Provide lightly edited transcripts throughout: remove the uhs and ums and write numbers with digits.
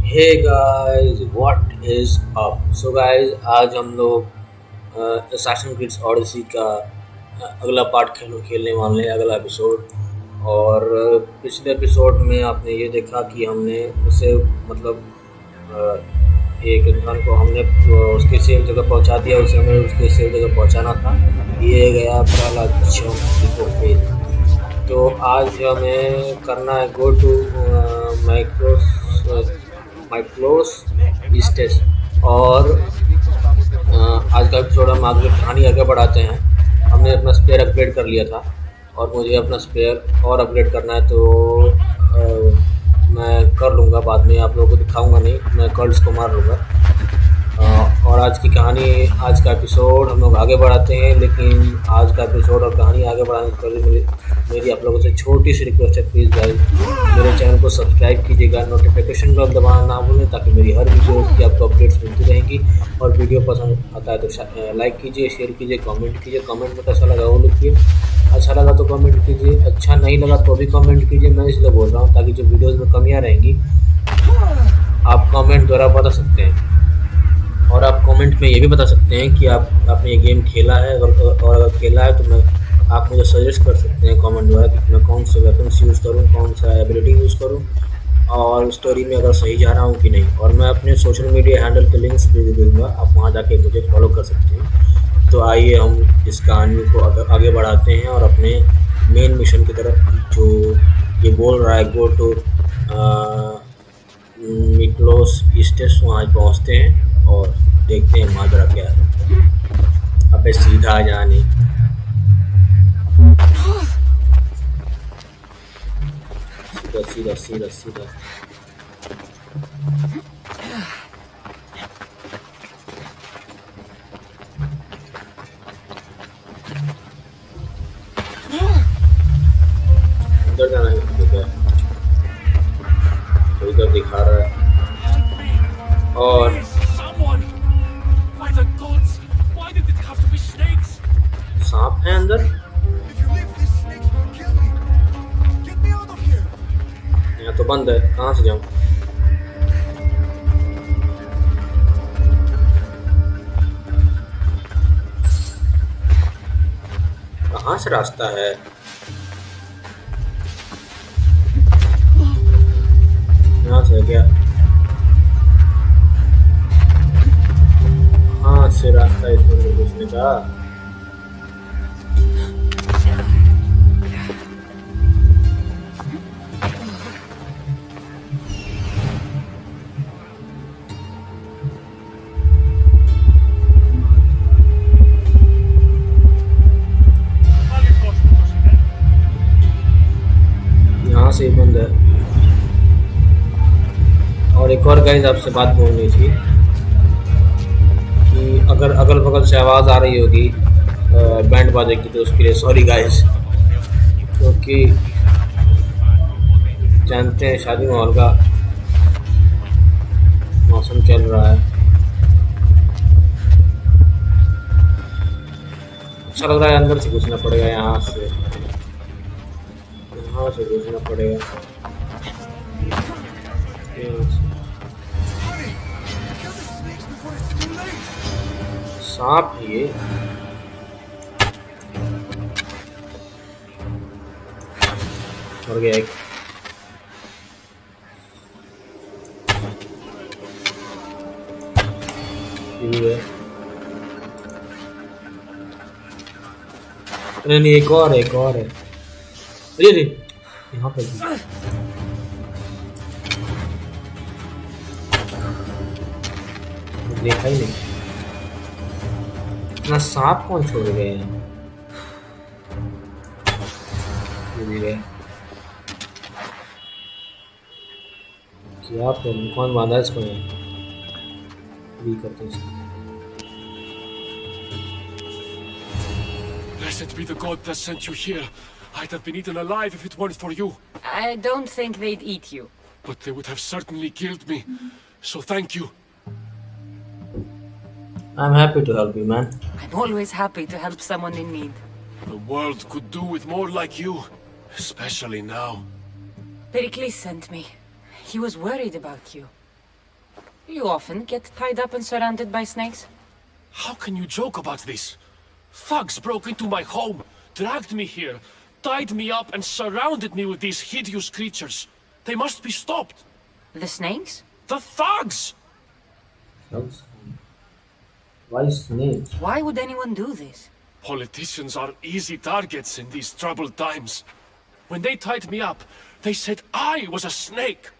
Hey guys what is up. So guys आज हम लोग असैसिन क्रीड ऑडिसी का अगला पार्ट खेलने वाले हैं, अगला एपिसोड। और पिछले एपिसोड में आपने ये देखा कि हमने उसे मतलब एक इंसान को हमने उसके सेफ जगह पहुंचा दिया, उसे हमें उसके सेफ जगह पहुंचाना था। ये गया पहला चंक फेल। तो आज हमें करना है गो टू माइक्रोस ईस्टेस। और आज का एपिसोड हम आगे कहानी आगे बढ़ाते हैं। हमने अपना स्पेयर अपग्रेड कर लिया था और मुझे अपना स्पेयर और अपग्रेड करना है, तो मैं कर लूँगा बाद में, आप लोगों को दिखाऊंगा नहीं, मैं कर्ल्स को मार लूँगा। और आज की कहानी, आज का एपिसोड हम लोग आगे बढ़ाते हैं। लेकिन आज का एपिसोड और कहानी आगे बढ़ाने से पहले मेरी आप लोगों से छोटी सी रिक्वेस्ट है, प्लीज़ गाइस मेरे चैनल को सब्सक्राइब कीजिएगा, नोटिफिकेशन बेल दबाना ना भूलें ताकि मेरी हर वीडियो की आपको अपडेट्स मिलती रहेंगी। और वीडियो पसंद आता है तो लाइक कीजिए, शेयर कीजिए, कमेंट कीजिए। कमेंट में कैसा लगा वो लिखिए, अच्छा लगा तो कमेंट कीजिए, अच्छा नहीं लगा तो भी कमेंट कीजिए। मैं इसलिए बोल रहा हूँ ताकि जो वीडियोज़ में कमियाँ रहेंगी आप कमेंट द्वारा बता सकते हैं। और आप कमेंट में ये भी बता सकते हैं कि आपने ये गेम खेला है, और अगर खेला है तो आप मुझे सजेस्ट कर सकते हैं कमेंट द्वारा कि मैं कौन से वेपन्स यूज़ करूँ, कौन सा एबिलिटी यूज़ करूँ, और स्टोरी में अगर सही जा रहा हूँ कि नहीं। और मैं अपने सोशल मीडिया हैंडल के लिंक्स भी दे दूँगा, आप वहाँ जाके मुझे फॉलो कर सकते हैं। तो आइए हम इस कहानी को आगे बढ़ाते हैं और अपने मेन मिशन की तरफ, जो ये बोल रहा है गो टू मिक्लोस ईस्टेस, वहाँ पहुँचते हैं और देखते हैं माजरा क्या है। अबे सीधा जाने, सीधा सीधा सीधा सीधा। अंदर जाना है, ठीक है, तो इधर दिखा रहा है। और सांप है अंदर। यहाँ तो बंद है, कहाँ से जाऊँ? कहाँ से रास्ता है? यहाँ से क्या? हाँ से रास्ता इसमें घुसने का। यहाँ से बंद है। और एक और गाइस आपसे बात बोलनी थी कि अगर अगल बगल से आवाज़ आ रही होगी बैंड बाजे की, तो उसके लिए सॉरी गाइस, क्योंकि जानते हैं शादी माहौल का मौसम चल रहा है। अच्छा लग रहा है, अंदर से घुसना पड़ेगा, यहाँ से घुसना पड़ेगा। सांप ये मर गया एक। नहीं, एक और है। अरे यहाँ पर देखा ही नहीं। इतना सांप कौन छोड़ गए हैं? क्या कौन बांधा इसको? भी करते हैं। Blessed be the god that sent you here. I'd have been eaten alive if it weren't for you. I don't think they'd eat you. But they would have certainly killed me. So thank you. I'm happy to help you, man. I'm always happy to help someone in need. The world could do with more like you. Especially now. Pericles sent me. He was worried about you. You often get tied up and surrounded by snakes? How can you joke about this? Thugs broke into my home, dragged me here, tied me up and surrounded me with these hideous creatures. They must be stopped. The snakes? The thugs! Thugs? Why snakes? Why would anyone do this? Politicians are easy targets in these troubled times. When they tied me up, they said I was a snake.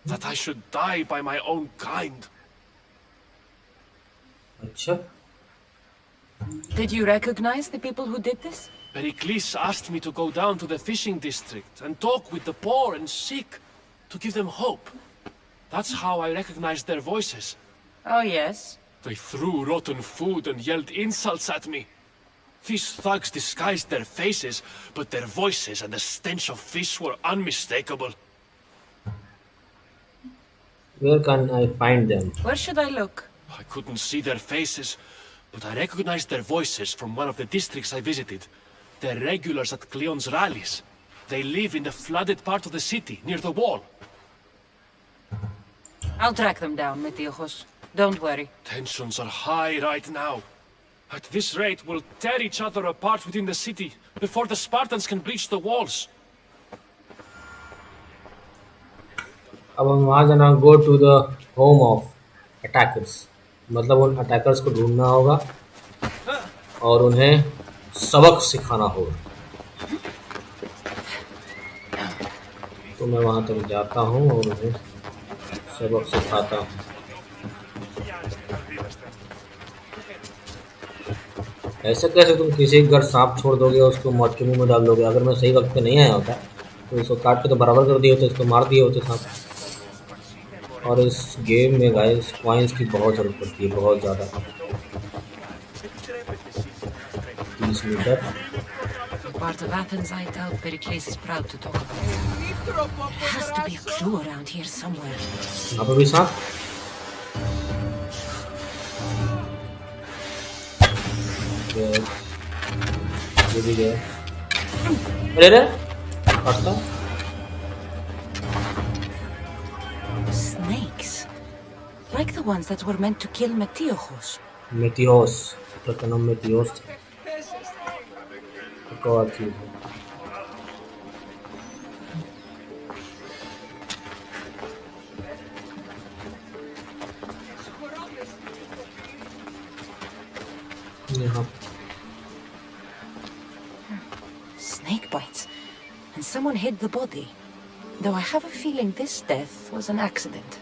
That I should die by my own kind. अच्छा, Did you recognize the people who did this? Pericles asked me to go down to the fishing district and talk with the poor and sick, to give them hope. That's how I recognized their voices. Oh, yes. They threw rotten food and yelled insults at me. These thugs disguised their faces, but their voices and the stench of fish were unmistakable. where can I find them? Where should I look? I couldn't see their faces, but I recognized their voices from one of the districts I visited. They're regulars at Cleon's rallies. They live in the flooded part of the city, near the wall. I'll track them down, Metiojos. Don't worry. Tensions are high right now. At this rate, we'll tear each other apart within the city, before the Spartans can breach the walls. अब हम वहाँ जाना, go to the home of attackers, मतलब उन attackers को ढूंढना होगा और उन्हें सबक सिखाना होगा। तो मैं वहाँ तक जाता हूँ और उन्हें सबक सिखाता हूँ। ऐसे कैसे तुम किसी के घर सांप छोड़ दोगे और उसको मौत के मुंह में डाल दोगे? अगर मैं सही वक्त पे नहीं आया होता तो इसको काट के तो बराबर कर दिए होते, इसको मार दिए होते सांप। और इस गेम में गाइस कॉइन्स की बहुत ज़रूरत पड़ती है, बहुत ज़्यादा। 30 metre. Part of Athens I doubt Pericles is proud to talk about. There has to be a clue around here somewhere. यहाँ पर भी सांप। ये भी गया। अरे रे, काटता। Snakes. Like the ones that were meant to kill Metiojos. मेथियोस, उसका नाम मेथियोस था। एक और चीज़ है। यहाँ Snake bites. And someone hid the body. Though I have a feeling this death was an accident.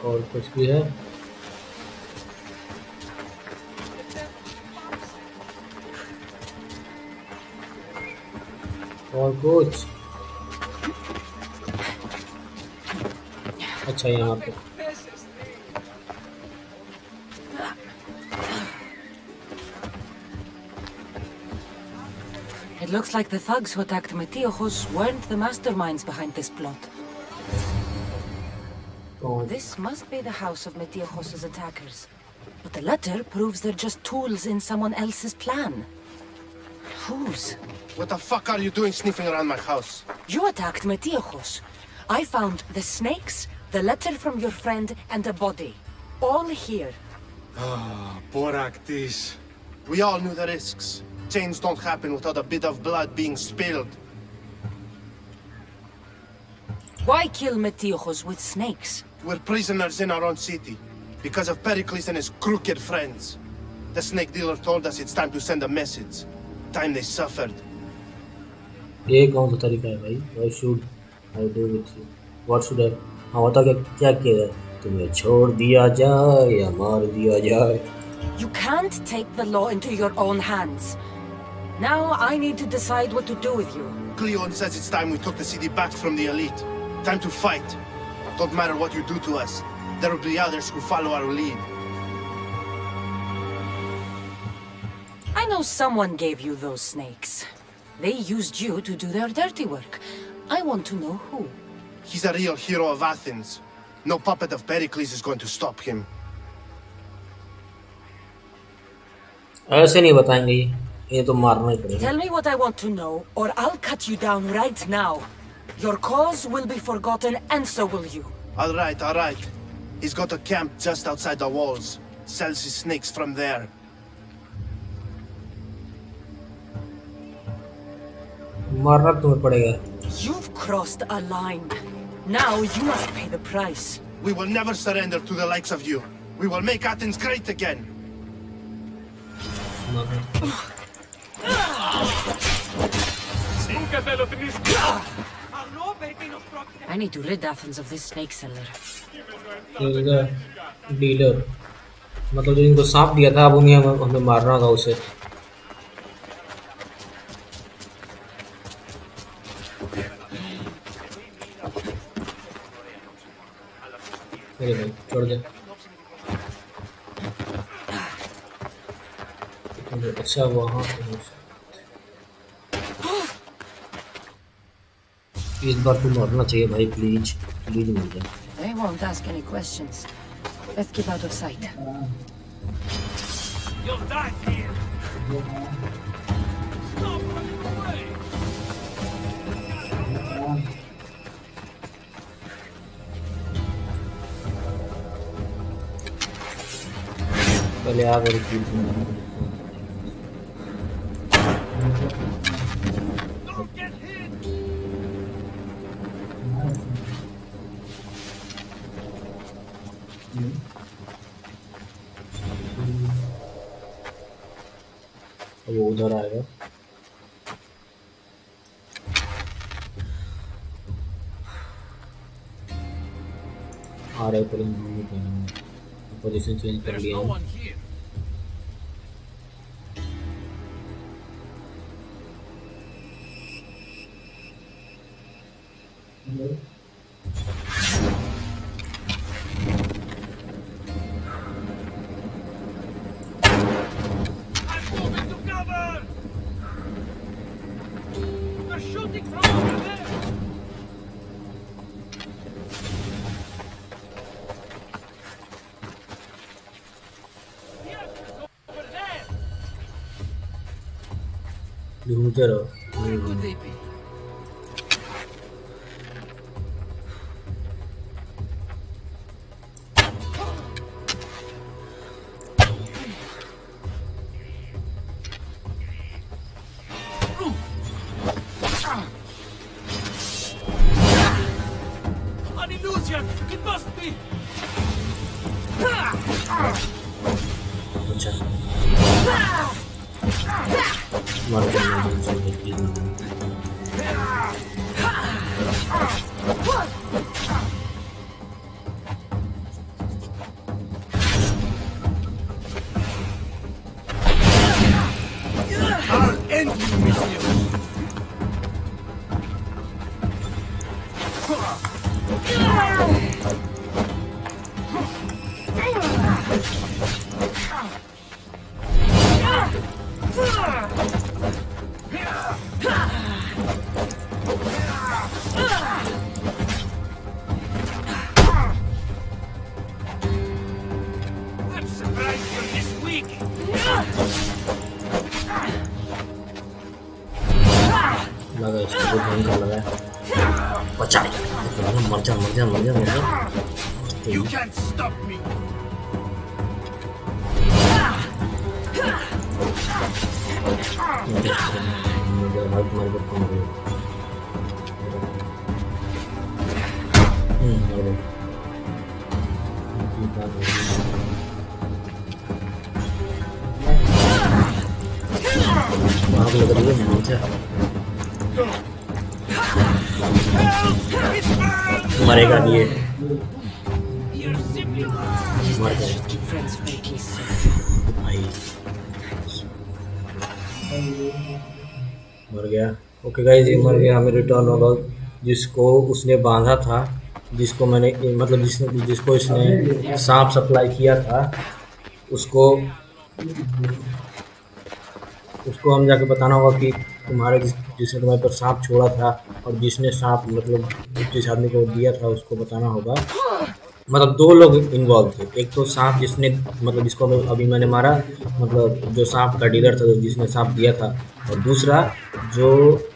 और कुछ भी है? और कुछ? अच्छा, यहाँ पे It looks like the thugs who attacked Metiojos weren't the masterminds behind this plot. कौन? This must be the house of Metiojos' attackers. But the letter proves they're just tools in someone else's plan. Whose? What the fuck are you doing sniffing around my house? You attacked Metiojos. I found the snakes, the letter from your friend, and a body. All here. Boraktis. We all knew the risks. Change don't happen without a bit of blood being spilled. Why kill Metiojos with snakes? We're prisoners in our own city, because of Pericles and his crooked friends. The snake dealer told us it's time to send a message. Time they suffered. ये कौन सा तरीका है भाई? What should I do with you? What should I? हाँ, बता क्या किया जाए? तुम्हें छोड़ दिया जाए या मार दिया जाए? You can't take the law into your own hands. Now I need to decide what to do with you. Cleon says it's time we took the city back from the elite. Time to fight. Don't matter what you do to us. There will be others who follow our lead. I know someone gave you those snakes. They used you to do their dirty work. I want to know who. He's a real hero of Athens. No puppet of Pericles is going to stop him. ऐसे नहीं बताएंगे ये तो मारना ही पड़ेगा। Tell me what I want to know, or I'll cut you down right now. Your cause will be forgotten, and so will you. All right, all right. He's got a camp just outside the walls. Sells his snakes from there. मारना तुम्हें पड़ेगा। You've crossed a line. Now you must pay the price. We will never surrender to the likes of you. We will make Athens great again. I need to rid Athens of this snake seller. Dealer मतलब जो इनको सांप दिया था अब उन्हें हमें मारना था उसे। अरे भाई छोड़ दे। अच्छा वहाँ इस बार तुम मरना चाहिए भाई, प्लीज प्लीज मिल जाए। They won't ask any questions. Let's keep out of sight. You'll die here! Stop running away! पहले आ गई थी Don't get hit! वो उधर आएगा। आ रहे पर पोजीशन चेंज कर There's लिया no है। one here. I'm moving to cover! They're shooting from over there! Yes, over there! ढूंढते रहो। Where could they be? An illusion! It must be! अच्छा मर गया। I'll end you, mister! I'm surprised you're this weak! लगा इसको बहुत भयंकर लगा है। बचा मर जा मर जा मर जा मर जा। You can't stop me! मुझे हाथ मार कर तुम गए। मर गए। आग लग रही है मुझे। मरेगा नहीं ये। You're simply मर गए Friends make me sick. भाई। मर गया। ओके गाइस ये मर गया। हमें रिटर्न होगा जिसको उसने बांधा था, जिसको मैंने मतलब जिसको इसने सांप सप्लाई किया था, उसको हम जाके बताना होगा कि तुम्हारे जिसने तुम्हारे पर सांप छोड़ा था और जिसने सांप मतलब जिस आदमी को दिया था उसको बताना होगा मतलब दो लोग इन्वॉल्व थे। एक तो सांप जिसने मतलब जिसको अभी मैंने मारा, मतलब जो सांप का डीलर था जिसने सांप दिया था, और दूसरा जो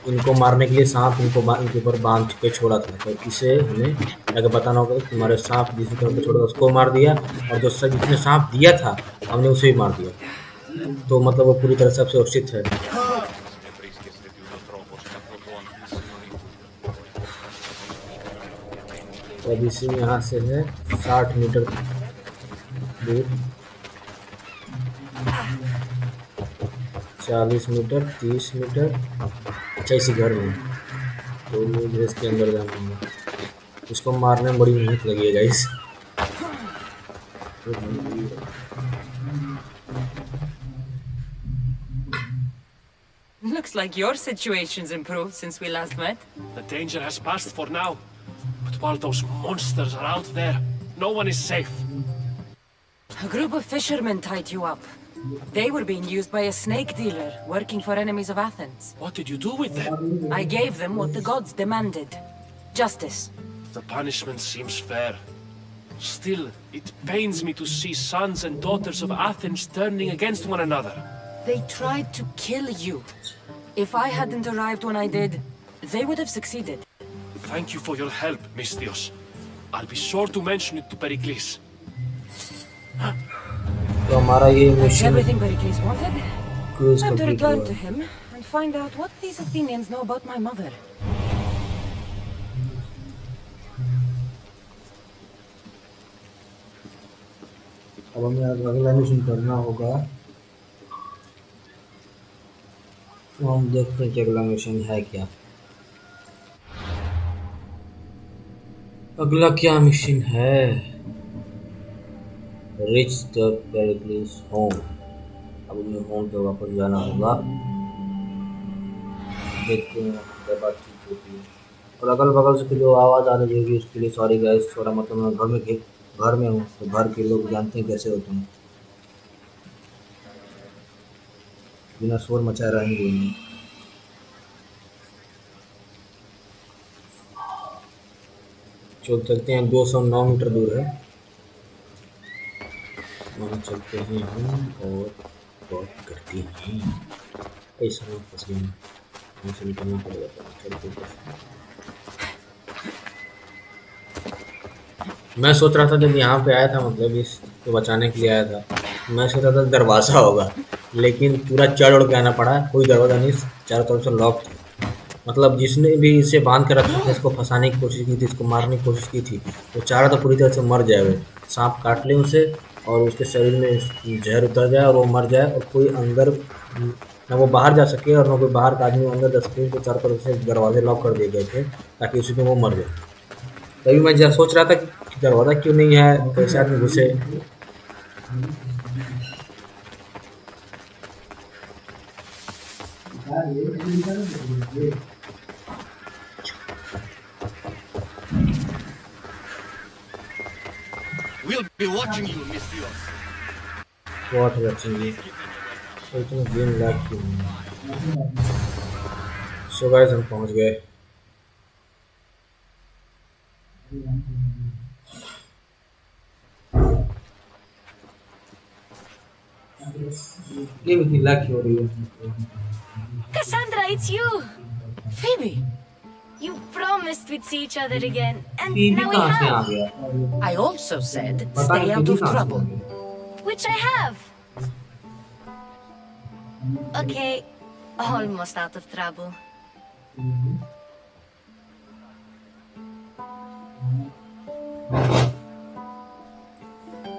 इनको मारने के लिए सांप इनके ऊपर बांध के छोड़ा था। तो इसे हमें जाके बताना होगा कि तुम्हारे सांप जिसने तुम्हें छोड़ा था उसको मार दिया, और जो जिसने सांप दिया था हमने उसे भी मार दिया। तो मतलब वो पूरी तरह से सुरक्षित है। तो अभी से यहाँ से है 60 मीटर दूर, 40 मीटर, 30 मीटर। अच्छा इसी घर में, तो मुझे इसके अंदर जाना होगा। इसको मारने में बड़ी मेहनत लगी है guys. Looks like your situation's improved since we last met. The danger has passed for now. But while those monsters are out there, no one is safe. A group of fishermen tied you up. They were being used by a snake dealer working for enemies of Athens. What did you do with them? I gave them what the gods demanded. Justice. The punishment seems fair. Still, it pains me to see sons and daughters of Athens turning against one another. They tried to kill you. If I hadn't arrived when I did, they would have succeeded. Thank you for your help, Misthios. I'll be sure to mention it to Pericles. तो हमारा ये That's mission everything Pericles wanted. Cruise Time to complete return हुआ। to him and find out what these Athenians know about my mother. अब हमें अगला mission करना होगा। तो हम देखते हैं कि अगला मिशन है क्या। अगला क्या मिशन है? Rich the पेरिक्लिस home. अब हमें होम पे वापस जाना होगा। देखते हैं क्या बातचीत होती है। और अगल बगल से जो आवाज़ आ रही होगी उसके लिए सॉरी गाइस। थोड़ा मतलब मैं घर में हूँ, तो घर के लोग जानते हैं कैसे होते हैं, बिना शोर मचाए रहेंगे नहीं। चलते हैं, 209 मीटर दूर है, वहाँ चलते हैं हम और वॉक करते हैं। ऐसा ना फंस गए, वहाँ से निकलना पड़ेगा। चलते मैं सोच रहा था जब यहाँ पे आया था, मतलब इसको बचाने के लिए आया था, मैं सोच रहा था दरवाज़ा होगा, लेकिन पूरा चढ़ उड़ के आना पड़ा। कोई दरवाज़ा नहीं, चारों तरफ से लॉक था। मतलब जिसने भी इसे बांध कर रखा था, इसको फंसाने की कोशिश की थी, इसको मारने की कोशिश की थी, वो चाह रहा था पूरी तरह से मर जाए। वो सांप काट ले उसे और उसके शरीर में जहर उतर जाए और वो मर जाए, और कोई अंदर ना वो बाहर जा सके और ना कोई बाहर का आदमी अंदर जा सके। तो चारों तरफ से दरवाजे लॉक कर दिए गए थे ताकि उसी में वो मर जाए। तभी मैं जब सोच रहा था कि दरवाज़ा क्यों नहीं है, कैसे आदमी घुसे। We'll be watching you, Misthios. बहुत अच्छी है, तो इतना गेम लैग क्यों है। सो गाइस हम पहुंच गए। गेम इतनी लैग क्यों हो रही है? Cassandra, it's you! Phoebe! You promised we'd see each other again, and Phoebe now we कहाँ से आ have! गया? I also said पता stay नहीं out फीबी of कहाँ से आ trouble. गया? Which I have! Okay, almost out of trouble.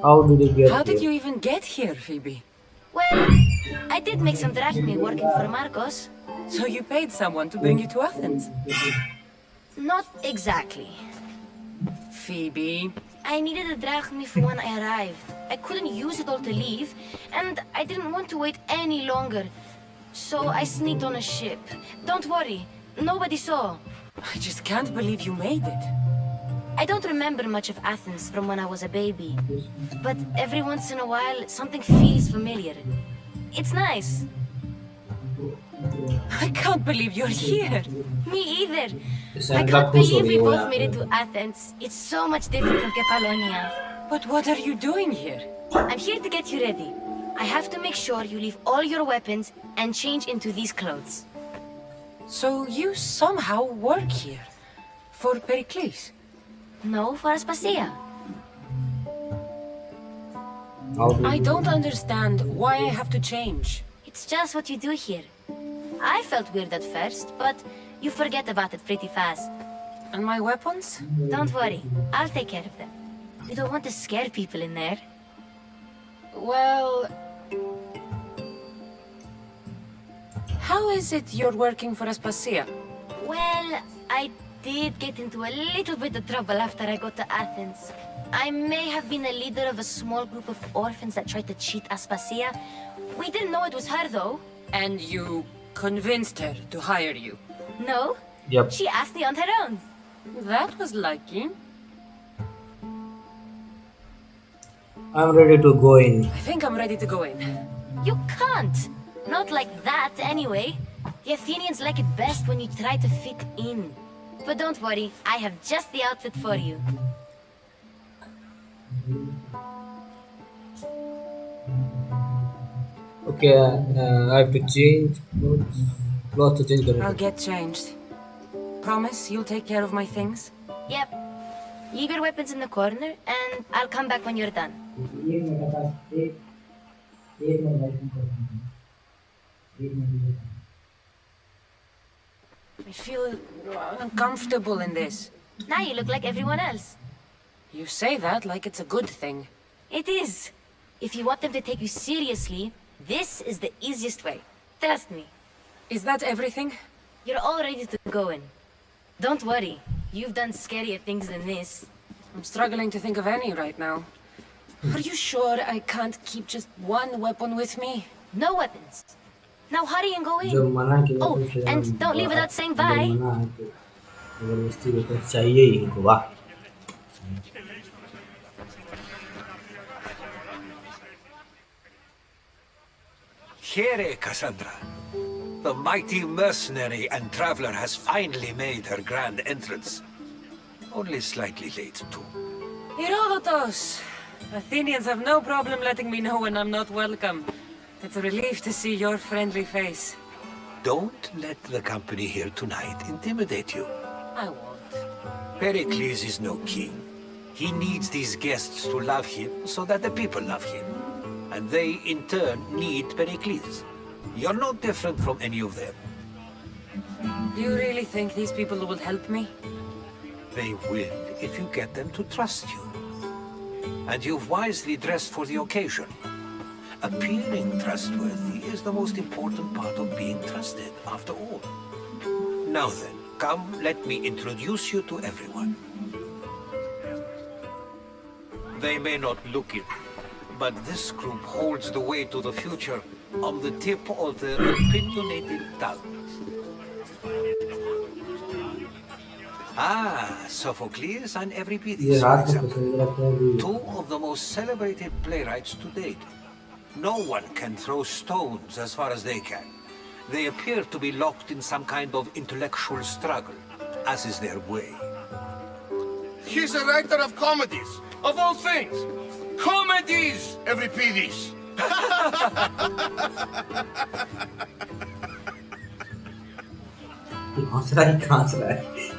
How did you get How did here? you even get here, Phoebe? Well, I did make some drachmi working for Marcos. So you paid someone to bring you to Athens? Not exactly. Phoebe, I needed a drachmi for when I arrived. I couldn't use it all to leave, and I didn't want to wait any longer. So I sneaked on a ship. Don't worry, nobody saw. I just can't believe you made it. I don't remember much of Athens from when I was a baby. But every once in a while, something feels familiar. It's nice. I can't believe you're here. Me either. I Sandra can't खुश हो believe रही we है वो both यहाँ made it पे। to Athens. It's so much different from Kefalonia. But what are you doing here? I'm here to get you ready. I have to make sure you leave all your weapons and change into these clothes. So you somehow work here. For Pericles? No, for Aspasia. How do I you- don't understand why I have to change. It's just what you do here. I felt weird at first, but you forget about it pretty fast. And my weapons? Don't worry, I'll take care of them. You don't want to scare people in there. Well... How is it you're working for Aspasia? Well, I did get into a little bit of trouble after I got to Athens. I may have been a leader of a small group of orphans that tried to cheat Aspasia. We didn't know it was her, though. And you convinced her to hire you? No, Yep. she asked me on her own. That was lucky. I'm ready to go in. I think I'm ready to go in. You can't. Not like that, anyway. The Athenians like it best when you try to fit in. But don't worry, I have just the outfit for you. Okay, I have to change clothes. Clothes to change I'll करने get changed. Promise you'll take care of my things? Yep. Leave your weapons in the corner, and I'll come back when you're done. I feel uncomfortable in this. Now you look like everyone else. You say that like it's a good thing. It is. If you want them to take you seriously, this is the easiest way. Trust me. Is that everything? You're all ready to go in. Don't worry. You've done scarier things than this. I'm struggling to think of any right now. Are you sure I can't keep just one weapon with me? No weapons. Now hurry and go जब in. मना किया Oh, तो फिर and हम- don't leave without saying जब bye. मना है तो जबरदस्ती वेपन चाहिए ही इनको वाह। Here, Cassandra. The mighty mercenary and traveler has finally made her grand entrance. Only slightly late, too. Herodotus! Athenians have no problem letting me know when I'm not welcome. It's a relief to see your friendly face. Don't let the company here tonight intimidate you. I won't. Pericles is no king. He needs these guests to love him so that the people love him. And they, in turn, need Pericles. You're no different from any of them. Do you really think these people will help me? They will if you get them to trust you. And you've wisely dressed for the occasion. Appearing trustworthy is the most important part of being trusted, after all. Now then, come, let me introduce you to everyone. They may not look it, but this group holds the way to the future on the tip of their opinionated tongues. Ah, Sophocles and ये Euripides, रात for को example. पसंद रखते हैं भी Two of the most celebrated playwrights to date. No one can throw stones as far as they can. They appear to be locked in some kind of intellectual struggle, as is their way. He's a writer of comedies, of all things. Comedies, Euripides. हंस रहा है।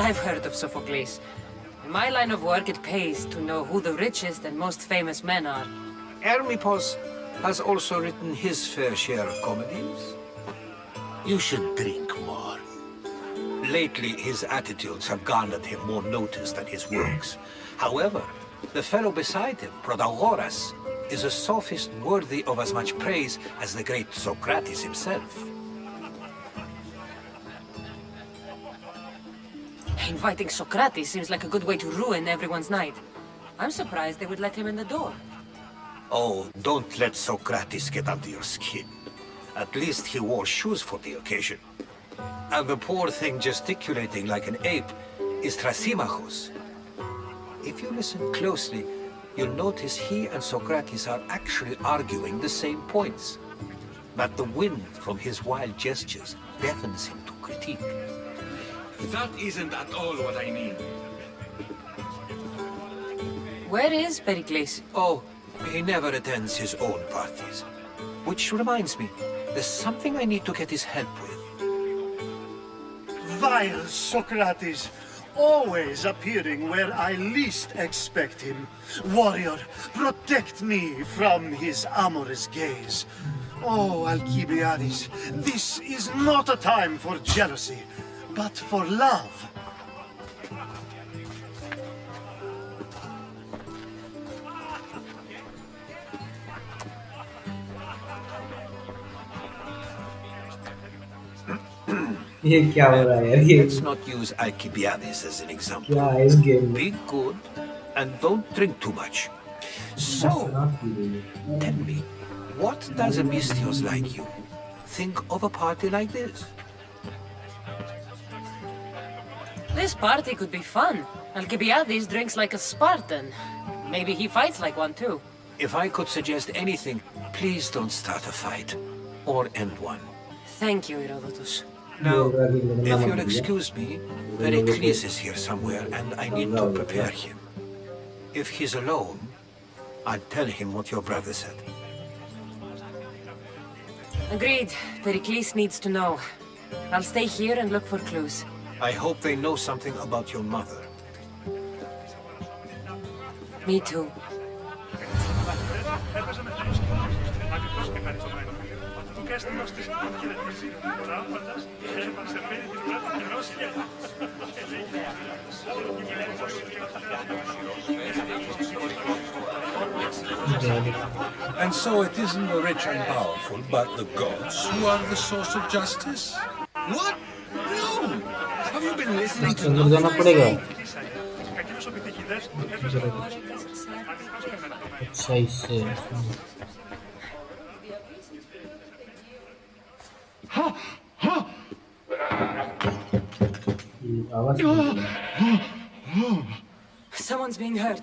I've heard of Sophocles. In my line of work, it pays to know who the richest and most famous men are. Hermippos has also written his fair share of comedies. You should drink more. Lately, his attitudes have garnered him more notice than his works. However, the fellow beside him, Protagoras, is a sophist worthy of as much praise as the great Socrates himself. Inviting Socrates seems like a good way to ruin everyone's night. I'm surprised they would let him in the door. Oh, don't let Socrates get under your skin. At least he wore shoes for the occasion. And the poor thing gesticulating like an ape is Thrasymachus. If you listen closely, you'll notice he and Socrates are actually arguing the same points. But the wind from his wild gestures deafens him to critique. That isn't at all what I mean. Where is Pericles? Oh, he never attends his own parties. Which reminds me, there's something I need to get his help with. Vile Socrates, always appearing where I least expect him. Warrior, protect me from his amorous gaze. Oh, Alcibiades, this is not a time for jealousy, but for love. ये क्या हो रहा है यार ये Let's not use Alcibiades as an example. क्या है इस गेम में Be good and don't drink too much. So, tell me, what does a Mystios like you think of a party like this? This party could be fun. Alcibiades drinks like a Spartan. Maybe he fights like one too. If I could suggest anything, please don't start a fight or end one. Thank you, Herodotus. Now, if you'll excuse me, Pericles is here somewhere and I need to prepare him. If he's alone, I'll tell him what your brother said. Agreed. Pericles needs to know. I'll stay here and look for clues. I hope they know something about your mother. Me too. And so it isn't the rich and powerful, but the gods who are the source of justice? What? No! Have you been listening to अंदर जाना पड़ेगा अच्छा इससे आवाज Someone's being hurt.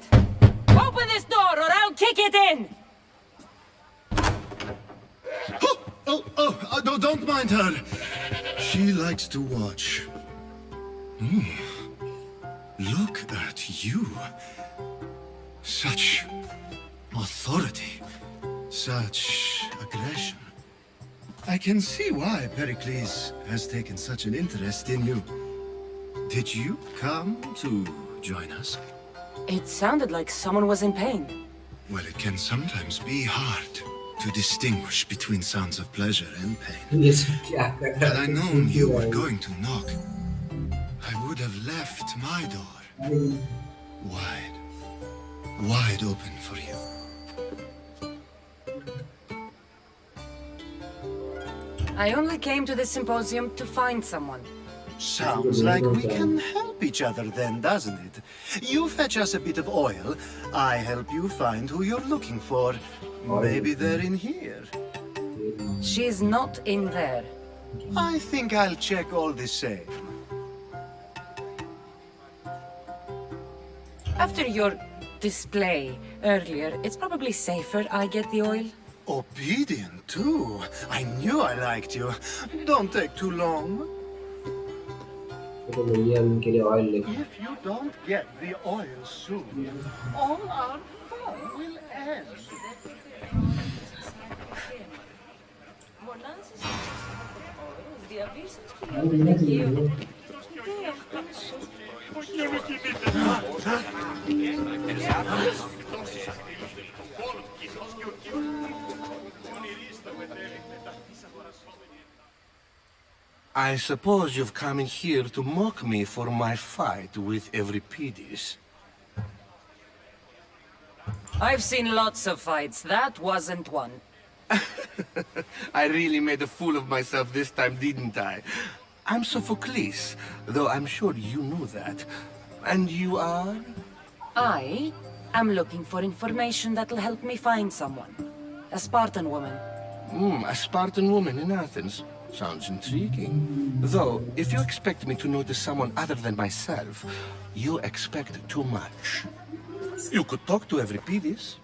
Open this door or I'll kick it in! No, don't mind her. She likes to watch. Look at you. Such authority. Such aggression. I can see why Pericles has taken such an interest in you. Did you come to join us? It sounded like someone was in pain. Well, it can sometimes be hard to distinguish between sounds of pleasure and pain. ये सब क्या कर रहा Had I known you were going to knock, I would have left my door wide open for you. I only came to this symposium to find someone. Sounds like we can help each other then, doesn't it? You fetch us a bit of oil, I help you find who you're looking for. Maybe they're in here. She's not in there. I think I'll check all the same. After your display earlier, it's probably safer I get the oil. Obedient, too. I knew I liked you. Don't take too long. तो भैया उनके लिए oil लेके If you don't get the oil soon, all our fun will end. I suppose you've come in here to mock me for my fight with Euripides. I've seen lots of fights. That wasn't one. I really made a fool of myself this time, didn't I? I'm Sophocles, though I'm sure you knew that. And you are? I am looking for information that'll help me find someone. A Spartan woman. A Spartan woman in Athens. Sounds intriguing. Though, if you expect me to notice someone other than myself, you expect too much. You could talk to Euripides.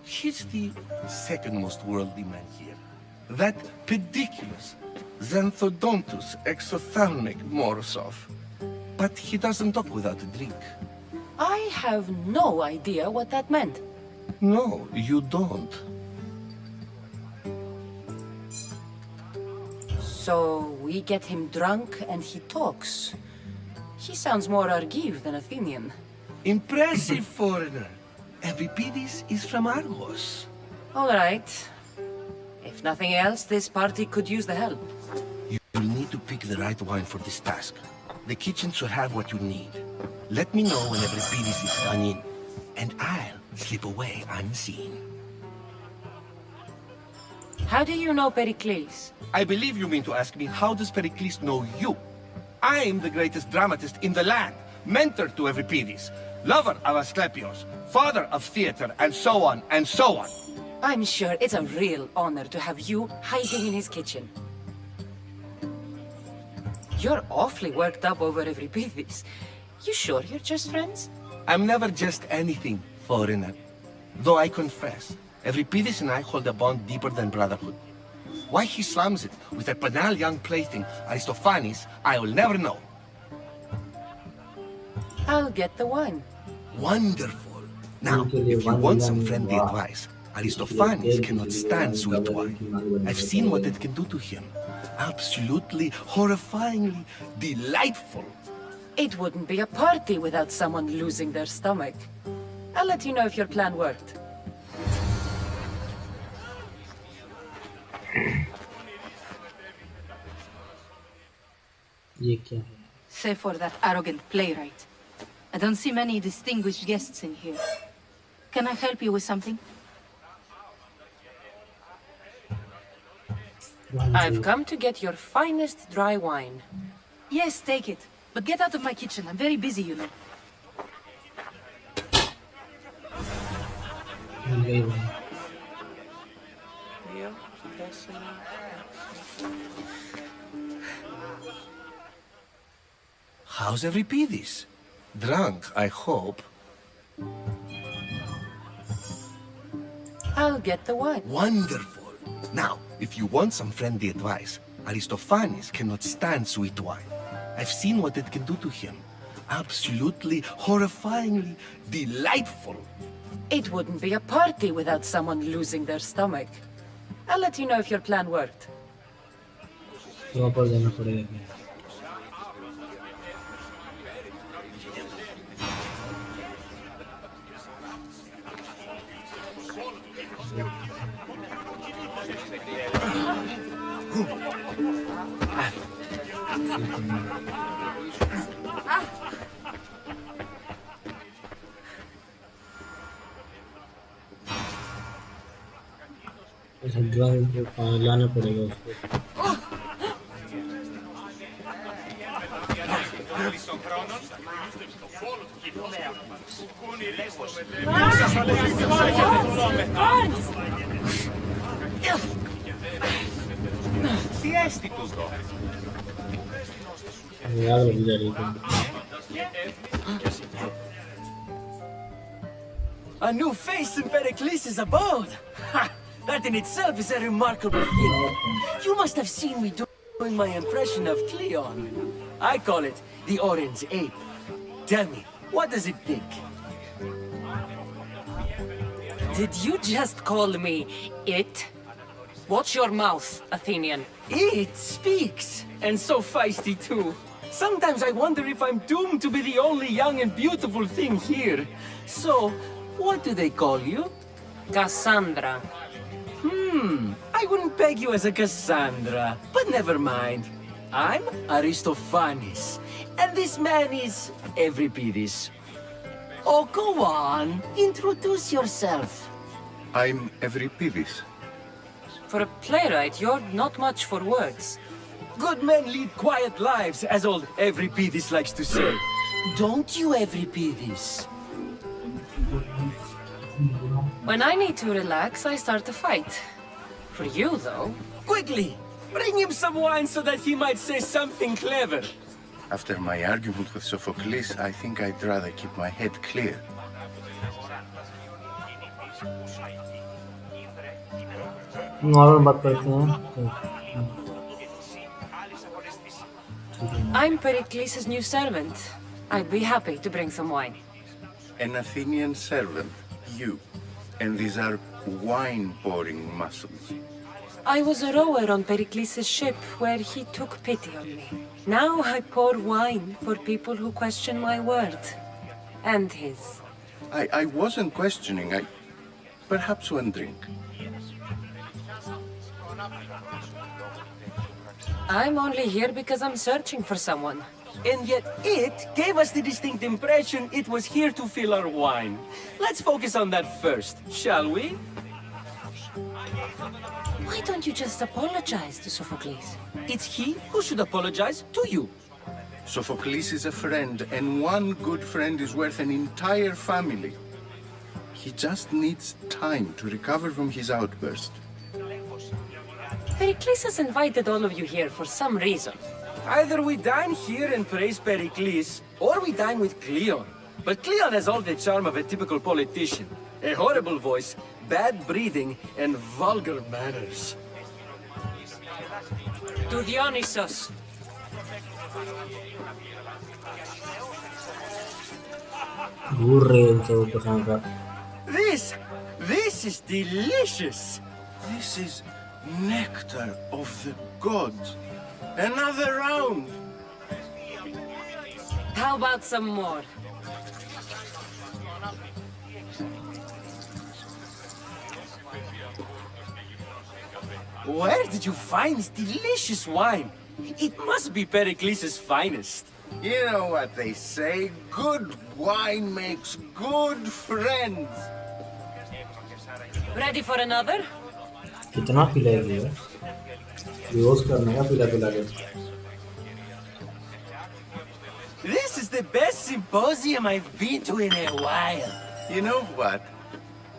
He's the second most worldly man here. That pediculous Xanthodontus exophthalmic Morsov. but he doesn't talk without a drink. I have no idea what that meant. No, you don't. So we get him drunk and he talks. He sounds more Argiv than Athenian. Impressive, foreigner. Euripides is from Argos. All right. If nothing else, this party could use the help. You'll need to pick the right wine for this task. The kitchen should have what you need. Let me know when Euripides is done in, and I'll slip away unseen. How do you know Pericles? I believe you mean to ask me, how does Pericles know you? I'm the greatest dramatist in the land, mentor to Euripides, lover of Asclepios, father of theater, and so on, and so on. I'm sure it's a real honor to have you hiding in his kitchen. You're awfully worked up over Euripides. You sure you're just friends? I'm never just anything, foreigner. Though I confess, Euripides and I hold a bond deeper than brotherhood. Why he slams it with that banal young plaything, Aristophanes, I will never know. I'll get the wine. Wonderful. Now, if you want some friendly advice, Aristophanes cannot stand sweet wine. I've seen what it can do to him. Absolutely, horrifyingly delightful. It wouldn't be a party without someone losing their stomach. I'll let you know if your plan worked. ये क्या है? Say for that arrogant playwright. I don't see many distinguished guests in here. Can I help you with something? I've come to get your finest dry wine. Yes, take it. But get out of my kitchen. I'm very busy, you know. मिल गई भाई. How's Euripides? Drunk, I hope. I'll get the wine. Wonderful. Now, if you want some friendly advice, Aristophanes cannot stand sweet wine. I've seen what it can do to him. Absolutely, horrifyingly delightful. It wouldn't be a party without someone losing their stomach. I'll let you know if your plan worked. वापस जाना पड़ेगा क्या? ऐसा drunk लाना पड़ेगा उसको. यार लग जा रही है. A new face in Pericles' abode! Ha! That in itself is a remarkable thing. You must have seen me doing my impression of Cleon. I call it the Orange Ape. Tell me, what does it think? Did you just call me it? Watch your mouth, Athenian. It speaks, and so feisty too. Sometimes I wonder if I'm doomed to be the only young and beautiful thing here. So, what do they call you? Cassandra. I wouldn't peg you as a Cassandra, but never mind. I'm Aristophanes, and this man is Euripides. Oh, go on, introduce yourself. I'm Euripides. For a playwright, you're not much for words. Good men lead quiet lives, as old Euripides likes to say. Don't you, Euripides? When I need to relax, I start to fight. For you, though. Quickly, bring him some wine so that he might say something clever. After my argument with Sophocles, I think I'd rather keep my head clear. Normal बात करते हैं. I'm Pericles' new servant. I'd be happy to bring some wine. An Athenian servant, you. And these are wine-pouring muscles. I was a rower on Pericles' ship where he took pity on me. Now I pour wine for people who question my word. And his. I wasn't questioning. Perhaps one drink. I'm only here because I'm searching for someone. And yet it gave us the distinct impression it was here to fill our wine. Let's focus on that first, shall we? Why don't you just apologize to Sophocles? It's he who should apologize to you. Sophocles is a friend, and one good friend is worth an entire family. He just needs time to recover from his outburst. Pericles has invited all of you here for some reason. Either we dine here and praise Pericles, or we dine with Cleon. But Cleon has all the charm of a typical politician. A horrible voice, bad breeding, and vulgar manners. To Dionysos. This is delicious. This is nectar of the gods. Another round! How about some more? Where did you find this delicious wine? It must be Pericles' finest. You know what they say, good wine makes good friends. Ready for another? कितना पिलाएगी यार? बेहोश करने का पिला पिला के. This is the best symposium I've been to in a while. You know what?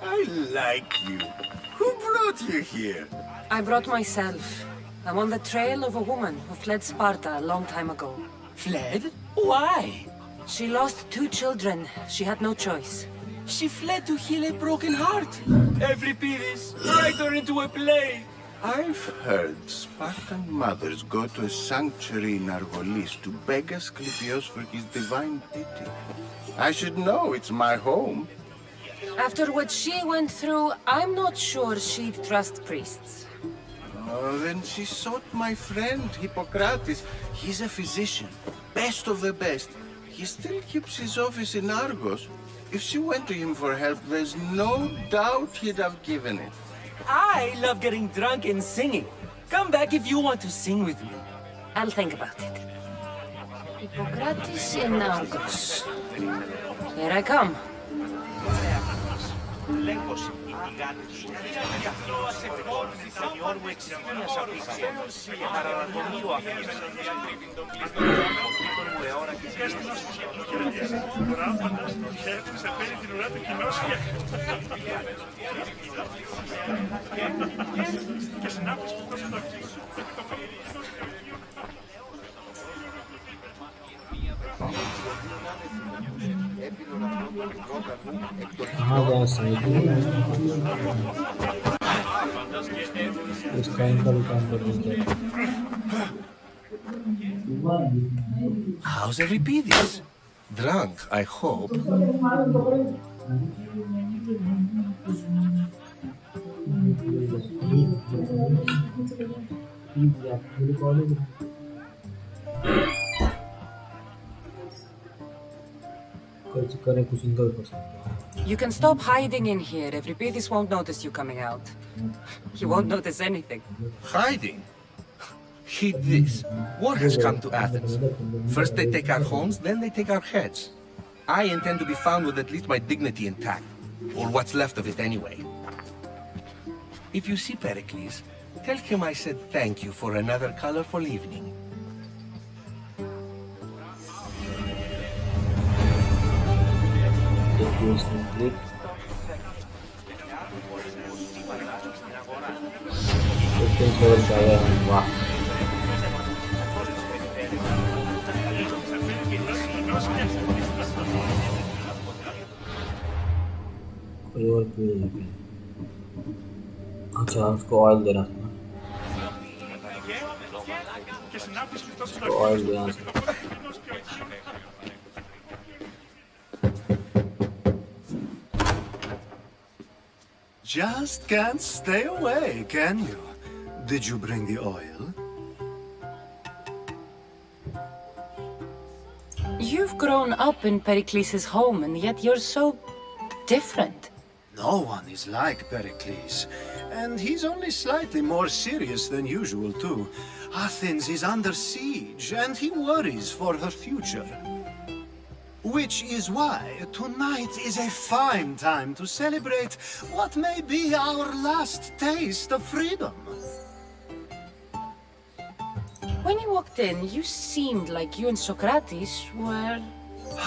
I like you. Who brought you here? I brought myself. I'm on the trail of a woman who fled Sparta a long time ago. Fled? Why? She lost 2 children. She had no choice. She fled to heal a broken heart. Euripides, write her into a play. I've heard Spartan mothers go to a sanctuary in Argolis to beg Asclepios for his divine pity. I should know, it's my home. After what she went through, I'm not sure she'd trust priests. Oh, then she sought my friend, Hippocrates. He's a physician, best of the best. He still keeps his office in Argos. If she went to him for help, there's no doubt he'd have given it. I love getting drunk and singing. Come back if you want to sing with me. I'll think about it. Hippocrates in Argos. Here I come. कहाँ गया cycle? इस काम का भी काम कर देंगे. How's Euripides? Drunk, I hope. You can stop hiding in here. Euripides won't notice you coming out. He won't notice anything. Hiding? Heed this. War has come to Athens. First they take our homes, then they take our heads. I intend to be found with at least my dignity intact. Or what's left of it anyway. If you see Pericles, tell him I said thank you for another colorful evening. Wow. कोई और भी. अच्छा उसको oil देना था. इसको oil दे यहाँ से। Just can't stay away, can you? Did you bring the oil? You've grown up in Pericles' home, and yet you're so different. No one is like Pericles. And he's only slightly more serious than usual, too. Athens is under siege, and he worries for her future. Which is why tonight is a fine time to celebrate what may be our last taste of freedom. When you walked in, you seemed like you and Socrates were...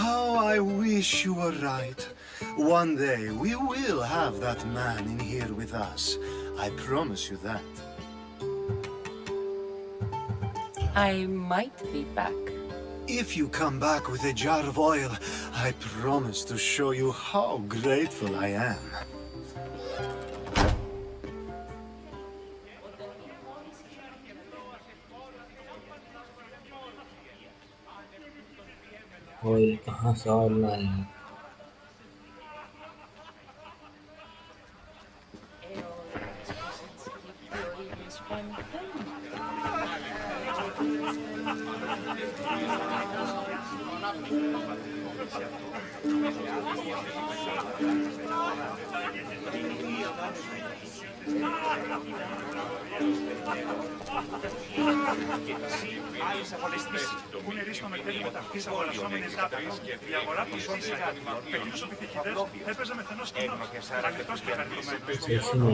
How I wish you were right. One day we will have that man in here with us. I promise you that. I might be back. If you come back with a jar of oil, I promise to show you how grateful I am. Oil कहाँ से oil लाए? Άλλους αγωνιστές που είναι ρίσκο με τέλη μεταξύ αγορασόμενης δάπανο, η αγορά των Odyssey, εκείνος ο πυθικητές έπαιζε με θενός κοινός, ανοιχτός και χαριτωμένος.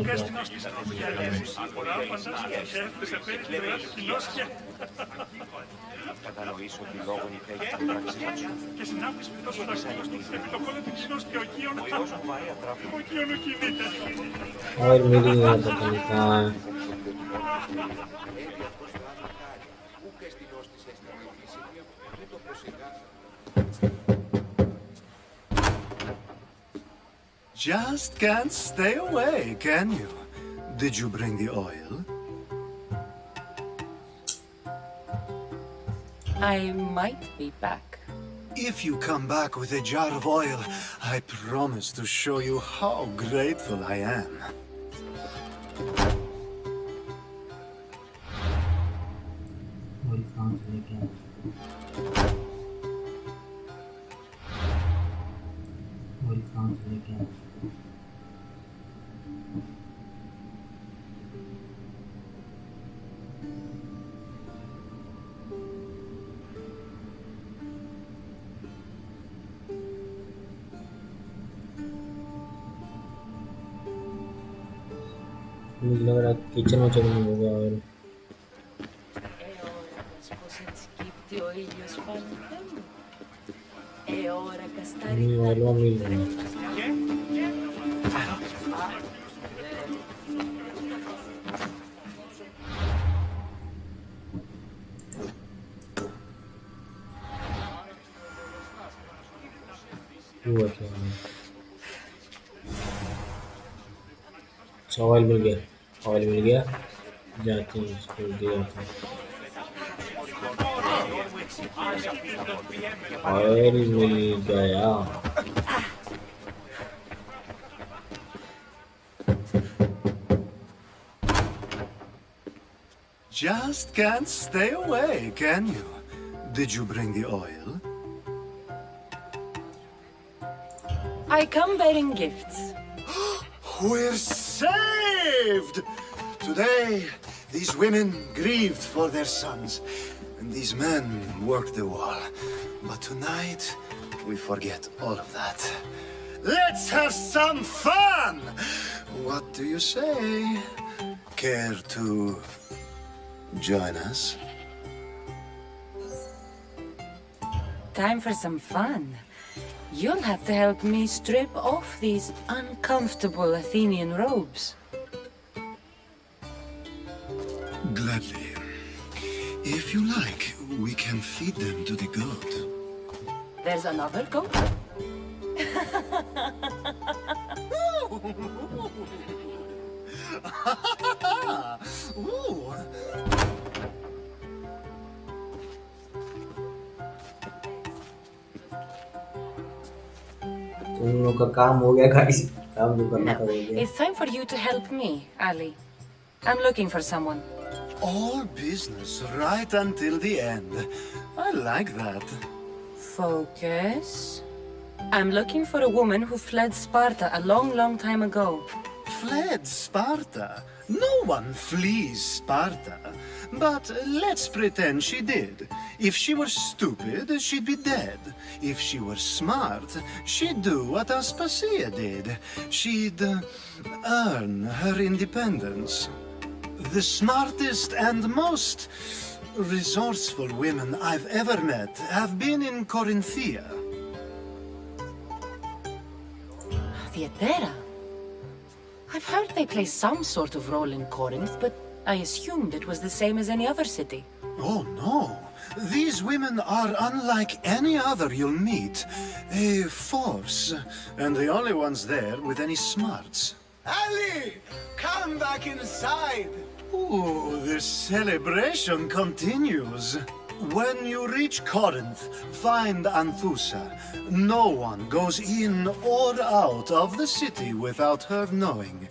Και κοινός της απογιαλίες, αγορά φαντάζομαι, σε πέρις πλευράς κοινός και... Κατανοήσω ότι λόγω νητέχει την πράξη μας. Και συνάπτυση με τόσο λαχτός, επί το κόλλο του κοινός και ο κύωνο κινείται. Oil मिली है तो कहाँ है? Just can't stay away, can you? Did you bring the oil? I might be back. If you come back with a jar of oil, I promise to show you how grateful I am. Oil कहाँ से लेके आए? Oil कहाँ से लेके आए? मुझे लग रहा है किचन में चलने हो गया ऑयल। ऑयल वो मिल गया। अच्छा ऑयल मिल गया, ऑयल मिल गया। जाते हैं इसको दे आते हैं। ऑयल मिल गया। Just can't stay away, can you? Did you bring the oil? I come bearing gifts. We're saved! Today, these women grieved for their sons, and these men worked the wall. But tonight, we forget all of that. Let's have some fun! What do you say? Care to join us? Time for some fun. You'll have to help me strip off these uncomfortable Athenian robes. Gladly. If you like, we can feed them to the goat. There's another goat? Ooh. तुम लोग का काम हो गया guys, काम जो करना था Now, हो गया। it's time for you to help me, Ali. I'm looking for someone. All business right until the end. I like that. Focus. I'm looking for a woman who fled Sparta a long, long time ago. Fled Sparta? No one flees Sparta. But let's pretend she did. If she were stupid, she'd be dead. If she were smart, she'd do what Aspasia did. She'd earn her independence. The smartest and most resourceful women I've ever met have been in Corinthia. Theatera? I've heard they play some sort of role in Corinth, but I assumed it was the same as any other city. Oh, no. These women are unlike any other you'll meet. A force, and the only ones there with any smarts. Ali! Come back inside! Ooh, the celebration continues. When you reach Corinth, find Anthusa. No one goes in or out of the city without her knowing.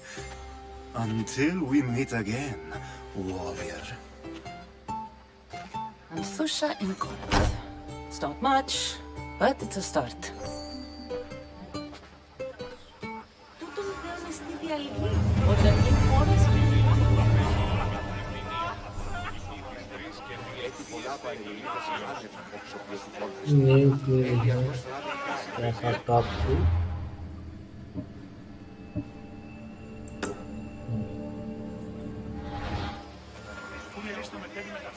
Until we meet again, warrior. Anthusa in Corinth. It's not much, but it's a start. Name clean है, ऐसा top to.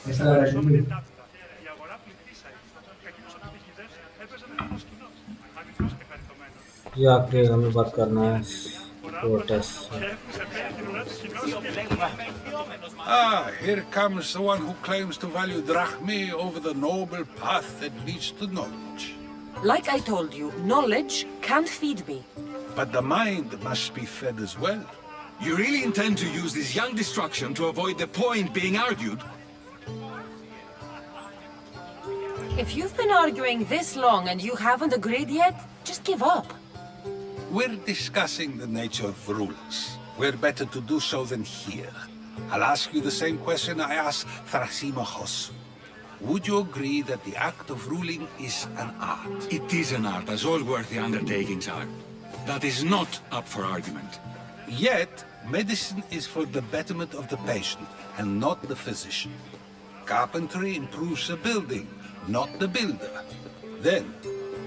ऐसा η αγορά πληθύσα και εκείνος ο επιτυχητές έπαιζε με ένας κοινός, αμυφός και χαριτωμένος. जाके हमें बात करना है protest से। Ah, here comes the one who claims to value drachmi over the noble path that leads to knowledge. Like I told you, knowledge can't feed me. But the mind must be fed as well. You really intend to use this young destruction to avoid the point being argued? If you've been arguing this long and you haven't agreed yet, just give up. We're discussing the nature of rulers. Where better to do so than here? I'll ask you the same question I asked Thrasimachos. Would you agree that the act of ruling is an art? It is an art, as all worthy undertakings are. That is not up for argument. Yet, medicine is for the betterment of the patient, and not the physician. Carpentry improves the building, not the builder. Then,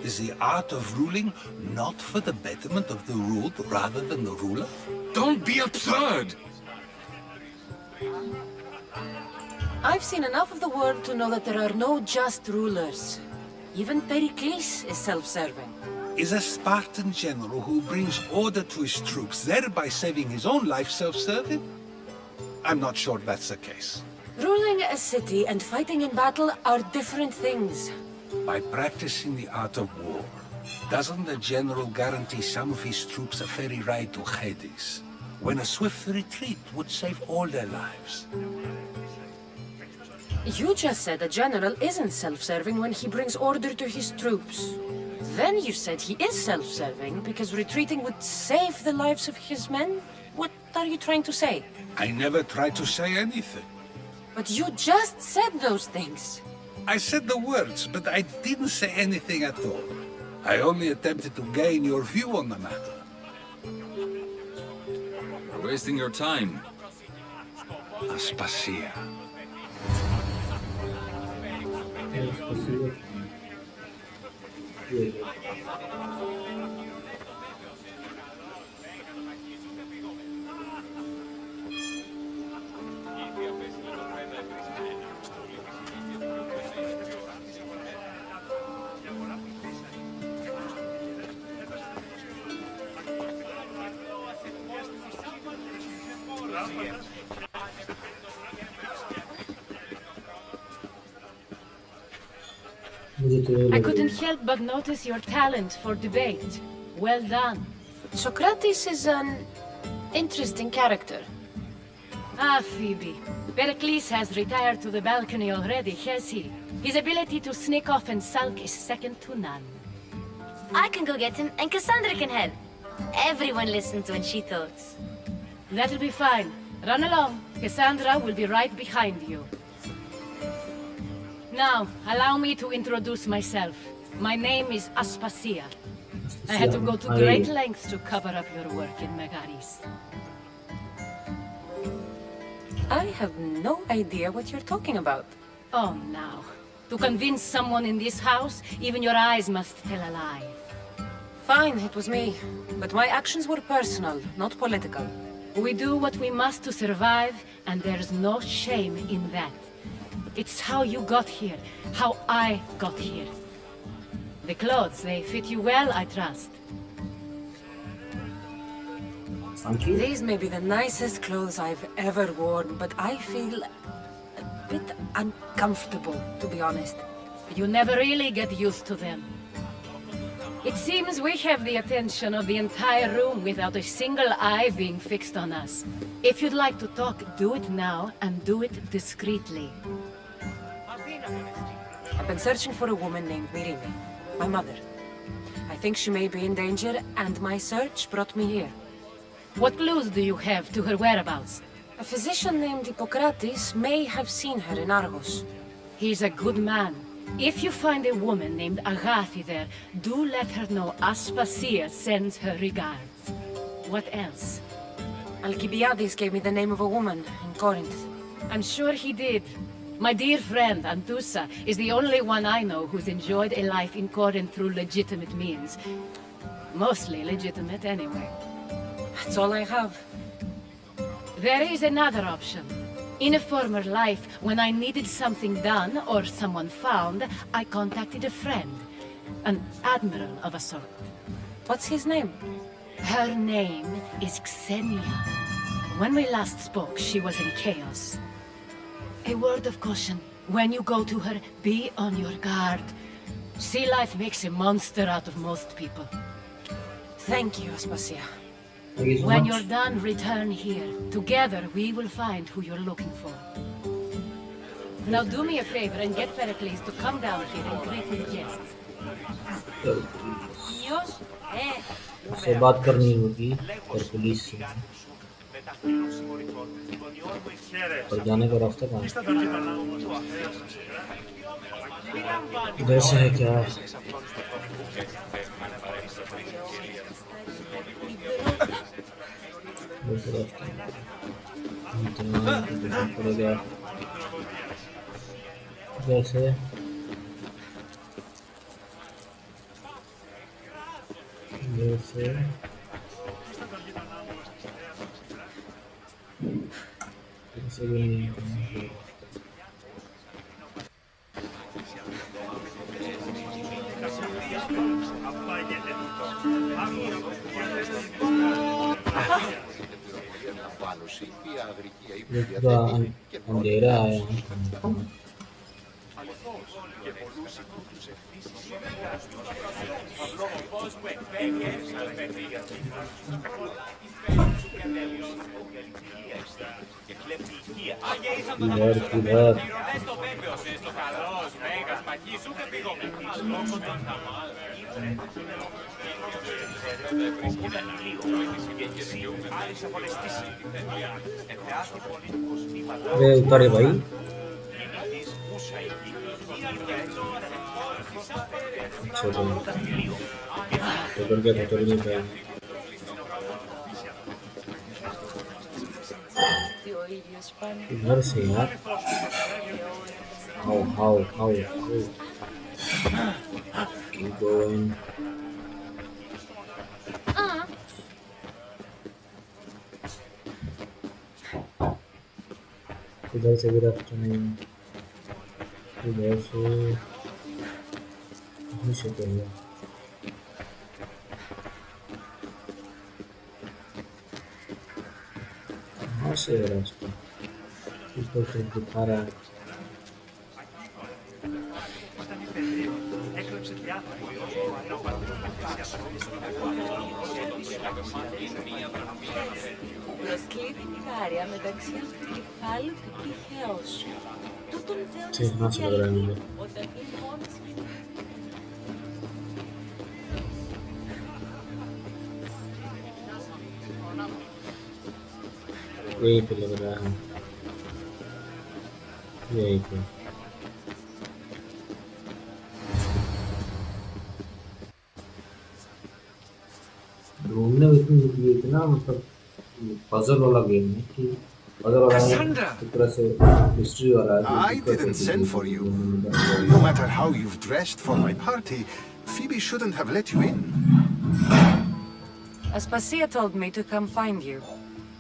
is the art of ruling not for the betterment of the ruled rather than the ruler? Don't be absurd! I've seen enough of the world to know that there are no just rulers. Even Pericles is self-serving. Is a Spartan general who brings order to his troops, thereby saving his own life, self-serving? I'm not sure that's the case. Ruling a city and fighting in battle are different things. By practicing the art of war, doesn't the general guarantee some of his troops a ferry ride to Hades, when a swift retreat would save all their lives? You just said a general isn't self-serving when he brings order to his troops. Then you said he is self-serving because retreating would save the lives of his men? What are you trying to say? I never tried to say anything. But you just said those things. I said the words, but I didn't say anything at all. I only attempted to gain your view on the matter. You're wasting your time. Aspasia. I couldn't help but notice your talent for debate. Well done. Socrates is an interesting character. Ah, Phoebe. Pericles has retired to the balcony already, has he? His ability to sneak off and sulk is second to none. I can go get him, and Cassandra can help. Everyone listens when she talks. That'll be fine. Run along. Cassandra will be right behind you. Now, allow me to introduce myself. My name is Aspasia. I had to go to great lengths to cover up your work in Megaris. I have no idea what you're talking about. Oh, now. To convince someone in this house, even your eyes must tell a lie. Fine, it was me. But my actions were personal, not political. We do what we must to survive, and there's no shame in that. It's how you got here, how I got here. The clothes, they fit you well, I trust. Thank you. These may be the nicest clothes I've ever worn, but I feel a bit uncomfortable, to be honest. You never really get used to them. It seems we have the attention of the entire room without a single eye being fixed on us. If you'd like to talk, do it now, and do it discreetly. I've been searching for a woman named Mirine, my mother. I think she may be in danger, and my search brought me here. What clues do you have to her whereabouts? A physician named Hippocrates may have seen her in Argos. He's a good man. If you find a woman named Agathi there, do let her know Aspasia sends her regards. What else? Alcibiades gave me the name of a woman in Corinth. I'm sure he did. My dear friend, Anthusa, is the only one I know who's enjoyed a life in Corinth through legitimate means. Mostly legitimate, anyway. That's all I have. There is another option. In a former life, when I needed something done or someone found, I contacted a friend. An admiral of a sort. What's his name? Her name is Xenia. When we last spoke, she was in chaos. A word of caution. When you go to her, be on your guard. Sea life makes a monster out of most people. Thank you, Aspasia. When you're done, return here. Together, we will find who you're looking for. Now do me a favor and get Pericles to come down here and greet his guests. से बात करनी होगी और police से और जाने का रास्ता कहाँ है इधर से है क्या इधर से रास्ता पड़ेगा इधर से से भी नहीं अंधेरा है किधर अरे उतारे भाई छोड़ो तो गया तो नहीं पाया इधर से यार how keep going इधर से भी रास्ता नहीं इधर से नहीं से चलिए कहाँ से है रास्ता ऊपर तो दिखा रहा है Προσκλήθηκάρια μεταξύ του κεφάλου του τυχαίου σου. Τούτον Sí, más o menos. यहीं पे लग रहा है, यहीं पे। ढूंढने में ये इतना मतलब पजल वाला गेम है कि पजल वाला है, Cassandra! एक तरह से हिस्ट्री वाला है, तो I दिक्कत didn't होती send है for you. ढूंढने No में। matter how you've dressed for my party, Phoebe shouldn't have let you in. Aspasia told me to come find you.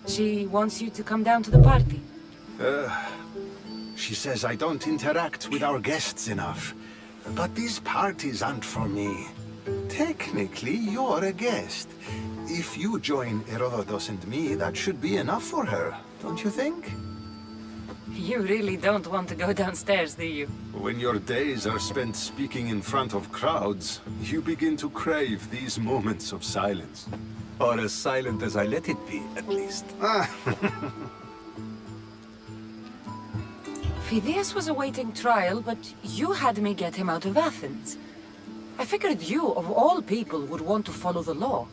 She wants you to come down to the party. She says I don't interact with our guests enough. But these parties aren't for me. Technically, you're a guest. If you join Herodotus and me, that should be enough for her, don't you think? You really don't want to go downstairs, do you? When your days are spent speaking in front of crowds, you begin to crave these moments of silence. Or as silent as I let it be, at least. Phidias was awaiting trial, but you had me get him out of Athens. I figured you, of all people, would want to follow the law.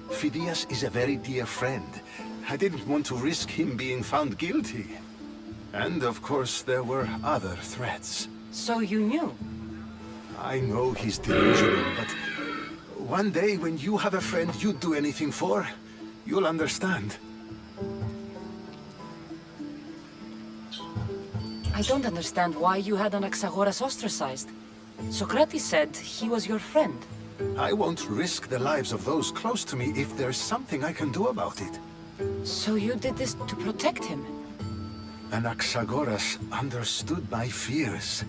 Phidias is a very dear friend. I didn't want to risk him being found guilty. And of course, there were other threats. So you knew? I know he's delusional, but one day when you have a friend you'd do anything for, you'll understand. I don't understand why you had Anaxagoras ostracized. Socrates said he was your friend. I won't risk the lives of those close to me if there's something I can do about it. So you did this to protect him? Anaxagoras understood my fears.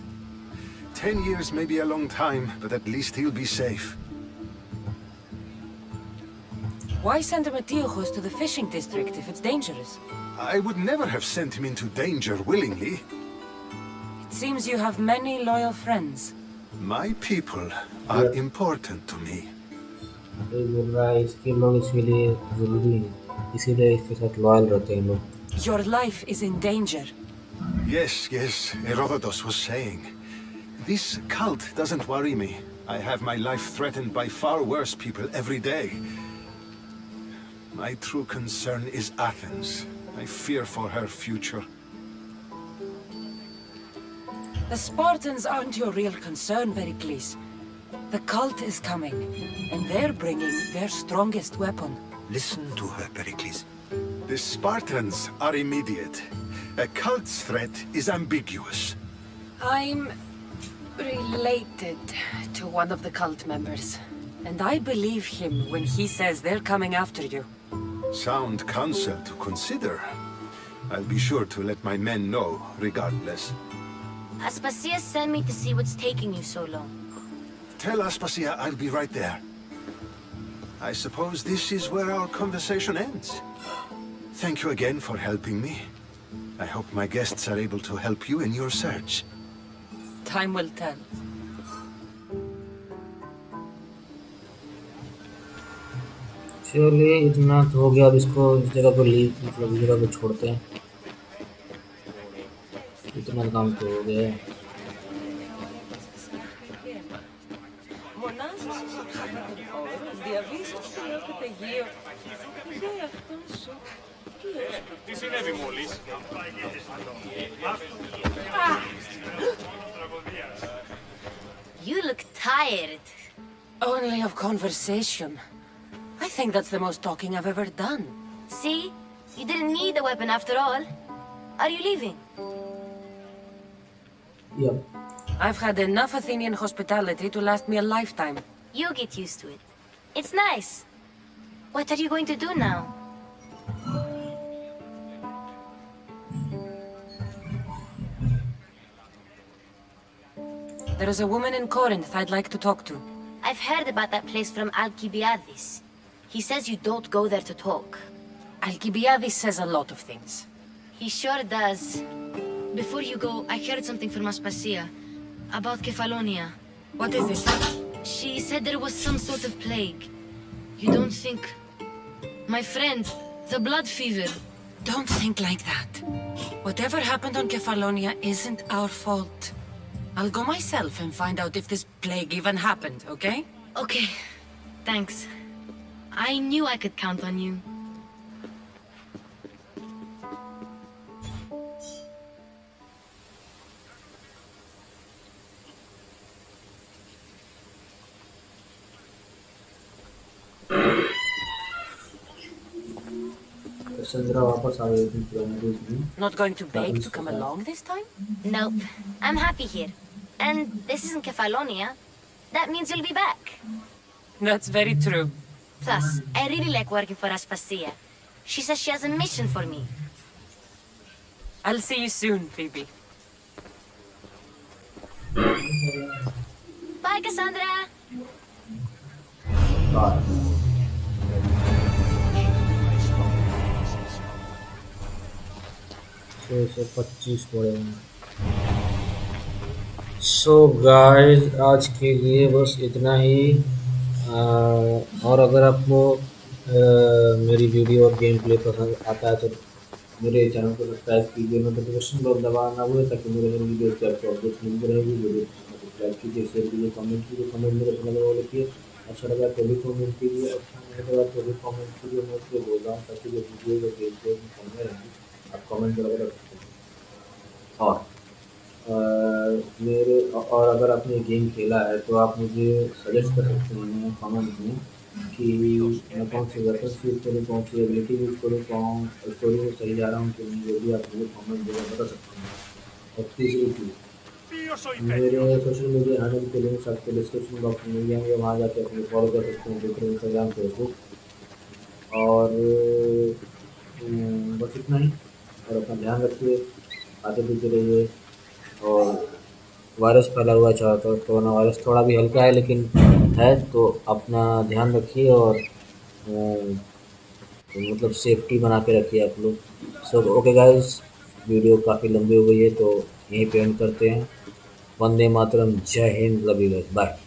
10 years may be a long time, but at least he'll be safe. Why send Emetiochos to the fishing district if it's dangerous? I would never have sent him into danger willingly. It seems you have many loyal friends. My people are important to me. सही बोल रहा है, इसके लोग इसके लिए जरूरी हैं, इसीलिए इसके साथ लॉयल रहते हैं लोग। Your life is in danger. Yes, Herodotus was saying. This cult doesn't worry me. I have my life threatened by far worse people every day. My true concern is Athens. I fear for her future. The Spartans aren't your real concern, Pericles. The cult is coming, and they're bringing their strongest weapon. Listen to her, Pericles. The Spartans are immediate. A cult's threat is ambiguous. I'm related to one of the cult members, and I believe him when he says they're coming after you. Sound counsel to consider. I'll be sure to let my men know, regardless. Aspasia sent me to see what's taking you so long. Tell Aspasia I'll be right there. I suppose this is where our conversation ends. Thank you again for helping me. I hope my guests are able to help you in your search. Time will tell. चलिए इतना तो हो गया, अब इसको इस जगह पर मतलब इस जगह पर छोड़ते हैं। इतना काम तो हो गया है। Τι συνέβη μόλις? You look tired. Only of conversation. I think that's the most talking I've ever done. See? You didn't need a weapon after all. Are you leaving? Yep. I've had enough Athenian hospitality to last me a lifetime. You get used to it. It's nice. What are you going to do now? There is a woman in Corinth I'd like to talk to. I've heard about that place from Alcibiades. He says you don't go there to talk. Alcibiades says a lot of things. He sure does. Before you go, I heard something from Aspasia. About Kefalonia. What is it? She said there was some sort of plague. You don't think... My friend, the blood fever. Don't think like that. Whatever happened on Kefalonia isn't our fault. I'll go myself and find out if this plague even happened, okay? Okay. Thanks. I knew I could count on you. संद्रा वापस आ गई थी पुराने रूप में। Not going to beg Athens to के come साथ। along this time? Nope. I'm happy here. And this isn't Kefalonia. That means you'll be back. That's very true. Plus, I really like working for Aspasia. She says she has a mission for me. I'll see you soon, Phoebe. Bye, Cassandra! Bye. से 25 पड़ेंगे। सो guys आज के लिए बस इतना ही। और अगर आपको मेरी वीडियो और गेम प्ले पसंद आता है तो मेरे चैनल को सब्सक्राइब कीजिए, नोटिफिकेशन बेल दबाना भूलें ताकि मेरे नई वीडियो की आपको अपडेट्स मिलती रहेगी। वीडियो को सब्सक्राइब कीजिए, शेयर कीजिए, कमेंट कीजिए। कमेंट मेरे अच्छा लगा वो लिखिए, अच्छा लगा तो भी कमेंट कीजिए, अच्छा नहीं लगा तो भी कमेंट कीजिए। मैं इसलिए बोल रहा हूँ ताकि जो वीडियो जो गेम प्ले में कमेंट रहेंगी आप कमेंट करके रख सकते हैं। और और अगर आपने गेम खेला है तो आप मुझे सजेस्ट कर सकते हैं कमेंट में कि मैं कौन सी वेपन्स यूज़ करूँ, कौन सी एबिलिटी यूज़ करूँ, कौन स्टोरी में सही जा रहा हूँ कि नहीं, वो भी आप मुझे कमेंट जगह बता सकते हैं। और तीसरी चीज़, मेरे सोशल मीडिया हैंडल के लिंक्स आपको डिस्क्रिप्शन बॉक्स में मिल जाएंगे, वहाँ जाके अपने फॉलो कर सकते हैं, ट्विटर, इंस्टाग्राम, फेसबुक। और बस इतना ही। और अपना ध्यान रखिए, खाते पीते रहिए। और वायरस फैला हुआ है तो कोरोना वायरस थोड़ा भी हल्का है लेकिन है, तो अपना ध्यान रखिए और मतलब सेफ्टी बना के रखिए आप लोग। सो ओके गाइस, वीडियो काफ़ी लंबी हो गई है तो यहीं पे एंड करते हैं। Vande Mataram, Jai Hind, love you guys, bye.